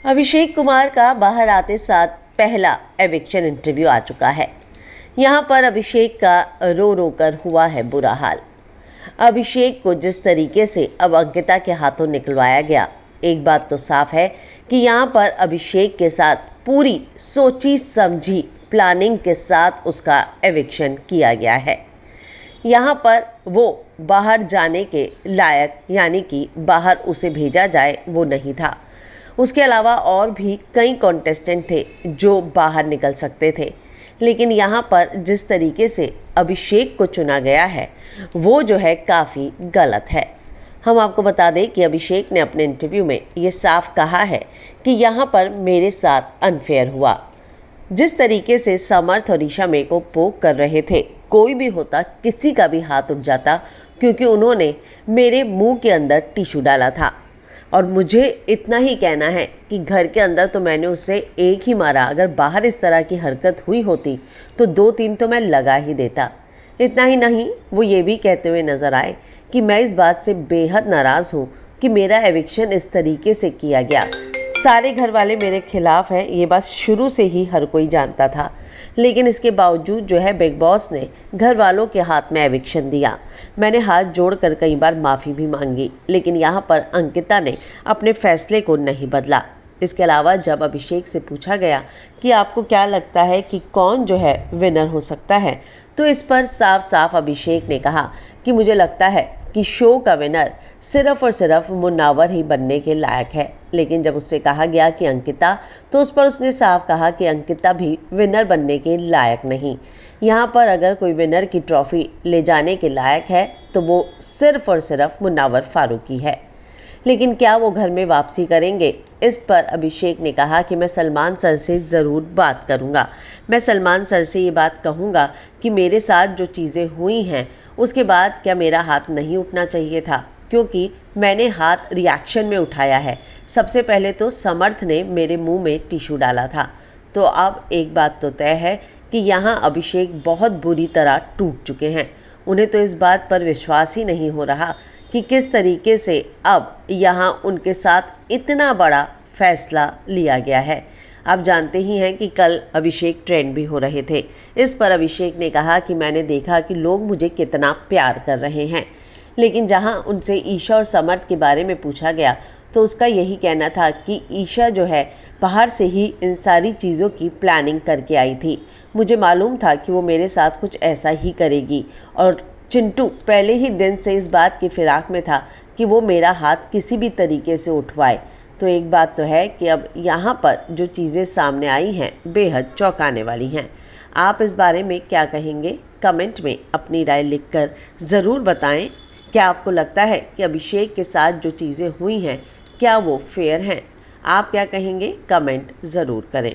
अभिषेक कुमार का बाहर आते साथ पहला एविक्शन इंटरव्यू आ चुका है। यहाँ पर अभिषेक का रो रो कर हुआ है बुरा हाल। अभिषेक को जिस तरीके से अब अंकिता के हाथों निकलवाया गया, एक बात तो साफ है कि यहाँ पर अभिषेक के साथ पूरी सोची समझी प्लानिंग के साथ उसका एविक्शन किया गया है। यहाँ पर वो बाहर जाने के लायक, यानी कि बाहर उसे भेजा जाए, वो नहीं था। उसके अलावा और भी कई कॉन्टेस्टेंट थे जो बाहर निकल सकते थे, लेकिन यहाँ पर जिस तरीके से अभिषेक को चुना गया है वो जो है काफ़ी गलत है। हम आपको बता दें कि अभिषेक ने अपने इंटरव्यू में ये साफ कहा है कि यहाँ पर मेरे साथ अनफेयर हुआ। जिस तरीके से समर्थ और ईशा मेरे को पोक कर रहे थे, कोई भी होता किसी का भी हाथ उठ जाता, क्योंकि उन्होंने मेरे मुंह के अंदर टिश्यू डाला था। और मुझे इतना ही कहना है कि घर के अंदर तो मैंने उससे एक ही मारा, अगर बाहर इस तरह की हरकत हुई होती तो 2-3 तो मैं लगा ही देता। इतना ही नहीं, वो ये भी कहते हुए नज़र आए कि मैं इस बात से बेहद नाराज़ हूँ कि मेरा एविक्शन इस तरीके से किया गया। सारे घर वाले मेरे खिलाफ हैं, ये बात शुरू से ही हर कोई जानता था, लेकिन इसके बावजूद जो है बिग बॉस ने घर वालों के हाथ में एविक्शन दिया। मैंने हाथ जोड़कर कई बार माफ़ी भी मांगी, लेकिन यहाँ पर अंकिता ने अपने फैसले को नहीं बदला। इसके अलावा जब अभिषेक से पूछा गया कि आपको क्या लगता है कि कौन जो है विनर हो सकता है, तो इस पर साफ साफ अभिषेक ने कहा कि मुझे लगता है कि शो का विनर सिर्फ और सिर्फ मुन्नावर ही बनने के लायक है। लेकिन जब उससे कहा गया कि अंकिता, तो उस पर उसने साफ कहा कि अंकिता भी विनर बनने के लायक नहीं। यहाँ पर अगर कोई विनर की ट्रॉफी ले जाने के लायक है तो वो सिर्फ और सिर्फ मुन्नावर फारूकी है। लेकिन क्या वो घर में वापसी करेंगे, इस पर अभिषेक ने कहा कि मैं सलमान सर से ज़रूर बात करूँगा। मैं सलमान सर से ये बात कहूँगा कि मेरे साथ जो चीज़ें हुई हैं उसके बाद क्या मेरा हाथ नहीं उठना चाहिए था, क्योंकि मैंने हाथ रिएक्शन में उठाया है। सबसे पहले तो समर्थ ने मेरे मुंह में टिश्यू डाला था। तो अब एक बात तो तय है कि यहाँ अभिषेक बहुत बुरी तरह टूट चुके हैं। उन्हें तो इस बात पर विश्वास ही नहीं हो रहा कि किस तरीके से अब यहाँ उनके साथ इतना बड़ा फैसला लिया गया है। आप जानते ही हैं कि कल अभिषेक ट्रेंड भी हो रहे थे। इस पर अभिषेक ने कहा कि मैंने देखा कि लोग मुझे कितना प्यार कर रहे हैं, लेकिन जहां उनसे ईशा और समर्थ के बारे में पूछा गया तो उसका यही कहना था कि ईशा जो है बाहर से ही इन सारी चीज़ों की प्लानिंग करके आई थी। मुझे मालूम था कि वो मेरे साथ कुछ ऐसा ही करेगी, और चिंटू पहले ही दिन से इस बात की फिराक में था कि वो मेरा हाथ किसी भी तरीके से उठवाए। तो एक बात तो है कि अब यहाँ पर जो चीज़ें सामने आई हैं बेहद चौंकाने वाली हैं। आप इस बारे में क्या कहेंगे? कमेंट में अपनी राय लिखकर ज़रूर बताएं। क्या आपको लगता है कि अभिषेक के साथ जो चीज़ें हुई हैं क्या वो फेयर हैं? आप क्या कहेंगे? कमेंट ज़रूर करें।